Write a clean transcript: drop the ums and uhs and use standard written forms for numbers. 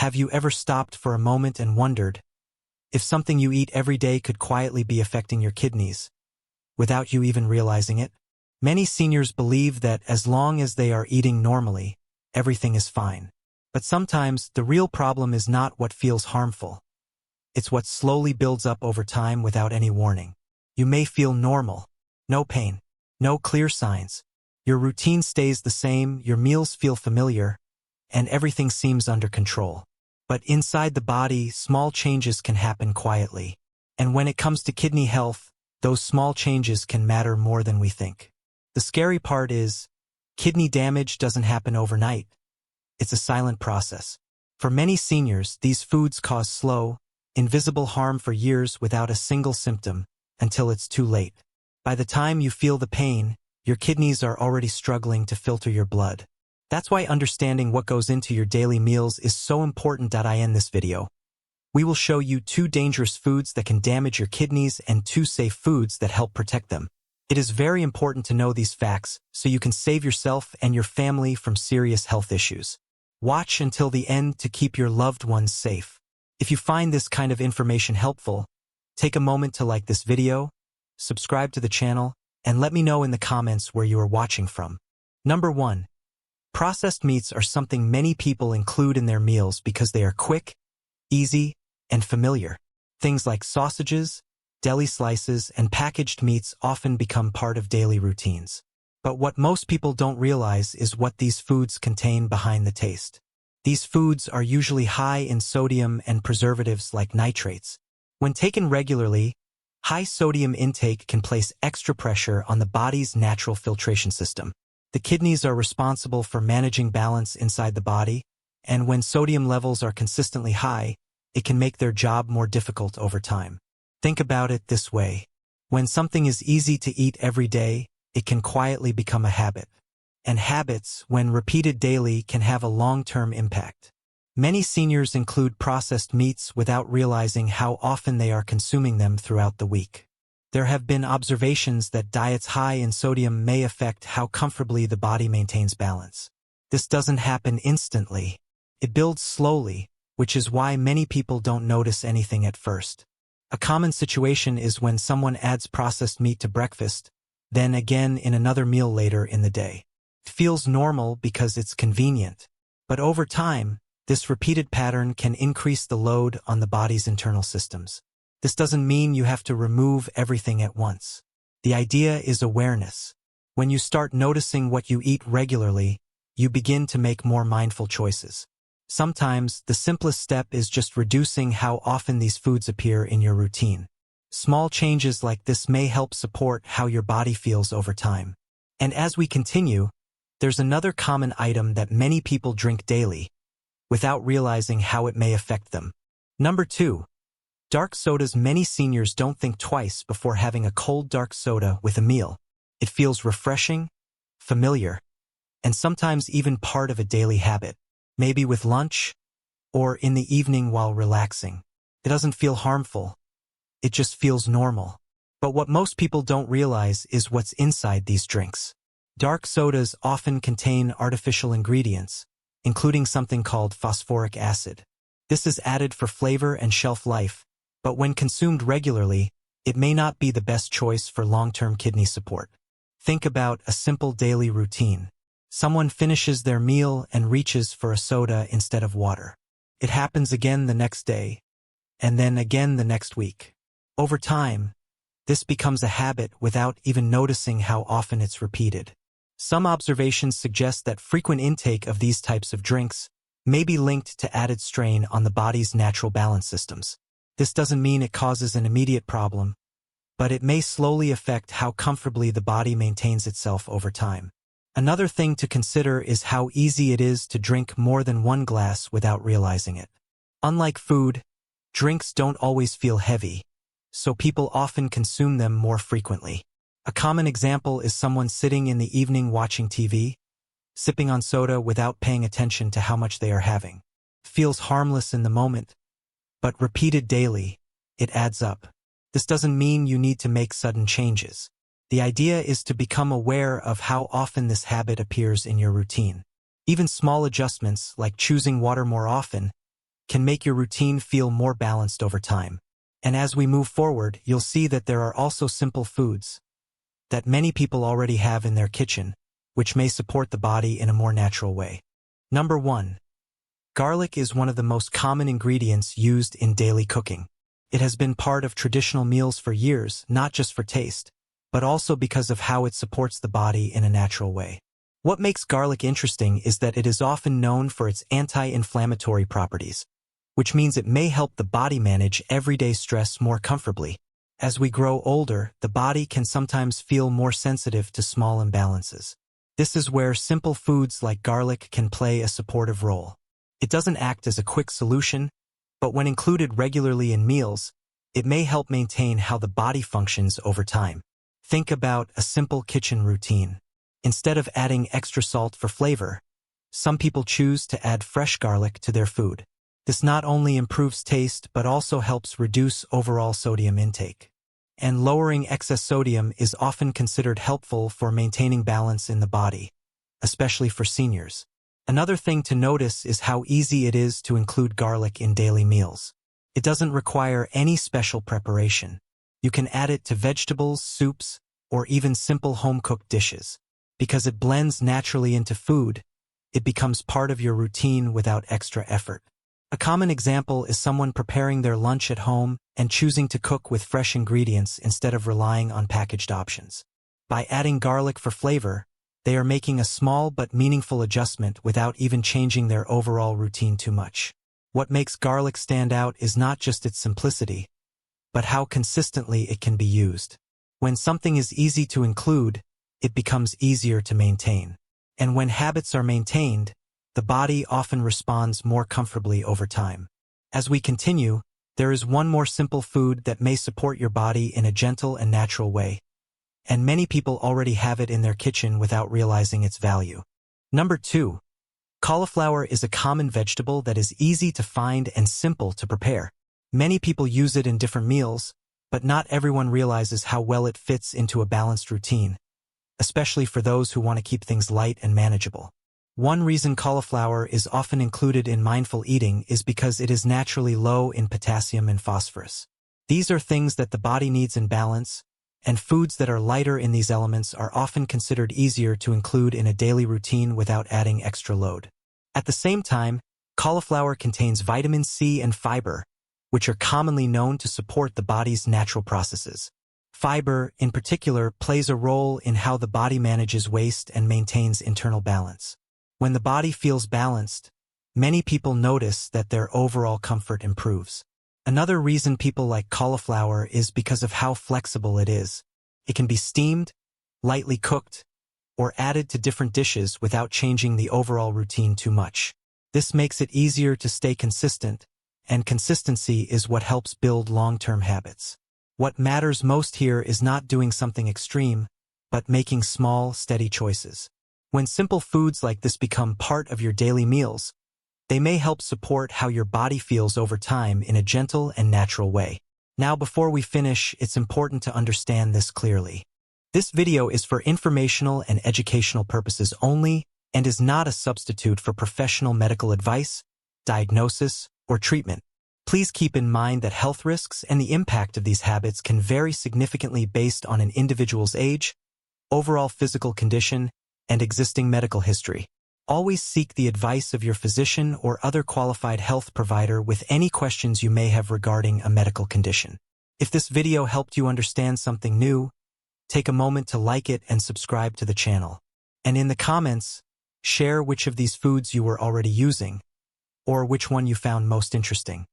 Have you ever stopped for a moment and wondered if something you eat every day could quietly be affecting your kidneys without you even realizing it? Many seniors believe that as long as they are eating normally, everything is fine. But sometimes the real problem is not what feels harmful. It's what slowly builds up over time without any warning. You may feel normal, no pain, no clear signs. Your routine stays the same, your meals feel familiar, and everything seems under control. But inside the body, small changes can happen quietly. And when it comes to kidney health, those small changes can matter more than we think. The scary part is, kidney damage doesn't happen overnight. It's a silent process. For many seniors, these foods cause slow, invisible harm for years without a single symptom, until it's too late. By the time you feel the pain, your kidneys are already struggling to filter your blood. That's why understanding what goes into your daily meals is so important. In this video, we will show you 2 dangerous foods that can damage your kidneys and 2 safe foods that help protect them. It is very important to know these facts so you can save yourself and your family from serious health issues. Watch until the end to keep your loved ones safe. If you find this kind of information helpful, take a moment to like this video, subscribe to the channel, and let me know in the comments where you are watching from. Number 1. Processed meats are something many people include in their meals because they are quick, easy, and familiar. Things like sausages, deli slices, and packaged meats often become part of daily routines. But what most people don't realize is what these foods contain behind the taste. These foods are usually high in sodium and preservatives like nitrates. When taken regularly, high sodium intake can place extra pressure on the body's natural filtration system. The kidneys are responsible for managing balance inside the body, and when sodium levels are consistently high, it can make their job more difficult over time. Think about it this way. When something is easy to eat every day, it can quietly become a habit. And habits, when repeated daily, can have a long-term impact. Many seniors include processed meats without realizing how often they are consuming them throughout the week. There have been observations that diets high in sodium may affect how comfortably the body maintains balance. This doesn't happen instantly. It builds slowly, which is why many people don't notice anything at first. A common situation is when someone adds processed meat to breakfast, then again in another meal later in the day. It feels normal because it's convenient, but over time, this repeated pattern can increase the load on the body's internal systems. This doesn't mean you have to remove everything at once. The idea is awareness. When you start noticing what you eat regularly, you begin to make more mindful choices. Sometimes, the simplest step is just reducing how often these foods appear in your routine. Small changes like this may help support how your body feels over time. And as we continue, there's another common item that many people drink daily, without realizing how it may affect them. Number 2. Dark sodas. Many seniors don't think twice before having a cold dark soda with a meal. It feels refreshing, familiar, and sometimes even part of a daily habit. Maybe with lunch, or in the evening while relaxing. It doesn't feel harmful. It just feels normal. But what most people don't realize is what's inside these drinks. Dark sodas often contain artificial ingredients, including something called phosphoric acid. This is added for flavor and shelf life, but when consumed regularly, it may not be the best choice for long-term kidney support. Think about a simple daily routine. Someone finishes their meal and reaches for a soda instead of water. It happens again the next day, and then again the next week. Over time, this becomes a habit without even noticing how often it's repeated. Some observations suggest that frequent intake of these types of drinks may be linked to added strain on the body's natural balance systems. This doesn't mean it causes an immediate problem, but it may slowly affect how comfortably the body maintains itself over time. Another thing to consider is how easy it is to drink more than one glass without realizing it. Unlike food, drinks don't always feel heavy, so people often consume them more frequently. A common example is someone sitting in the evening watching TV, sipping on soda without paying attention to how much they are having. It feels harmless in the moment, but repeated daily, it adds up. This doesn't mean you need to make sudden changes. The idea is to become aware of how often this habit appears in your routine. Even small adjustments, like choosing water more often, can make your routine feel more balanced over time. And as we move forward, you'll see that there are also simple foods that many people already have in their kitchen, which may support the body in a more natural way. Number 1. Garlic is one of the most common ingredients used in daily cooking. It has been part of traditional meals for years, not just for taste, but also because of how it supports the body in a natural way. What makes garlic interesting is that it is often known for its anti-inflammatory properties, which means it may help the body manage everyday stress more comfortably. As we grow older, the body can sometimes feel more sensitive to small imbalances. This is where simple foods like garlic can play a supportive role. It doesn't act as a quick solution, but when included regularly in meals, it may help maintain how the body functions over time. Think about a simple kitchen routine. Instead of adding extra salt for flavor, some people choose to add fresh garlic to their food. This not only improves taste but also helps reduce overall sodium intake. And lowering excess sodium is often considered helpful for maintaining balance in the body, especially for seniors. Another thing to notice is how easy it is to include garlic in daily meals. It doesn't require any special preparation. You can add it to vegetables, soups, or even simple home-cooked dishes. Because it blends naturally into food, it becomes part of your routine without extra effort. A common example is someone preparing their lunch at home and choosing to cook with fresh ingredients instead of relying on packaged options. By adding garlic for flavor, they are making a small but meaningful adjustment without even changing their overall routine too much. What makes garlic stand out is not just its simplicity, but how consistently it can be used. When something is easy to include, it becomes easier to maintain. And when habits are maintained, the body often responds more comfortably over time. As we continue, there is one more simple food that may support your body in a gentle and natural way, and many people already have it in their kitchen without realizing its value. Number 2. Cauliflower is a common vegetable that is easy to find and simple to prepare. Many people use it in different meals, but not everyone realizes how well it fits into a balanced routine, especially for those who want to keep things light and manageable. One reason cauliflower is often included in mindful eating is because it is naturally low in potassium and phosphorus. These are things that the body needs in balance, and foods that are lighter in these elements are often considered easier to include in a daily routine without adding extra load. At the same time, cauliflower contains vitamin C and fiber, which are commonly known to support the body's natural processes. Fiber, in particular, plays a role in how the body manages waste and maintains internal balance. When the body feels balanced, many people notice that their overall comfort improves. Another reason people like cauliflower is because of how flexible it is. It can be steamed, lightly cooked, or added to different dishes without changing the overall routine too much. This makes it easier to stay consistent, and consistency is what helps build long-term habits. What matters most here is not doing something extreme, but making small, steady choices. When simple foods like this become part of your daily meals, they may help support how your body feels over time in a gentle and natural way. Now, before we finish, it's important to understand this clearly. This video is for informational and educational purposes only and is not a substitute for professional medical advice, diagnosis, or treatment. Please keep in mind that health risks and the impact of these habits can vary significantly based on an individual's age, overall physical condition, and existing medical history. Always seek the advice of your physician or other qualified health provider with any questions you may have regarding a medical condition. If this video helped you understand something new, take a moment to like it and subscribe to the channel. And in the comments, share which of these foods you were already using, or which one you found most interesting.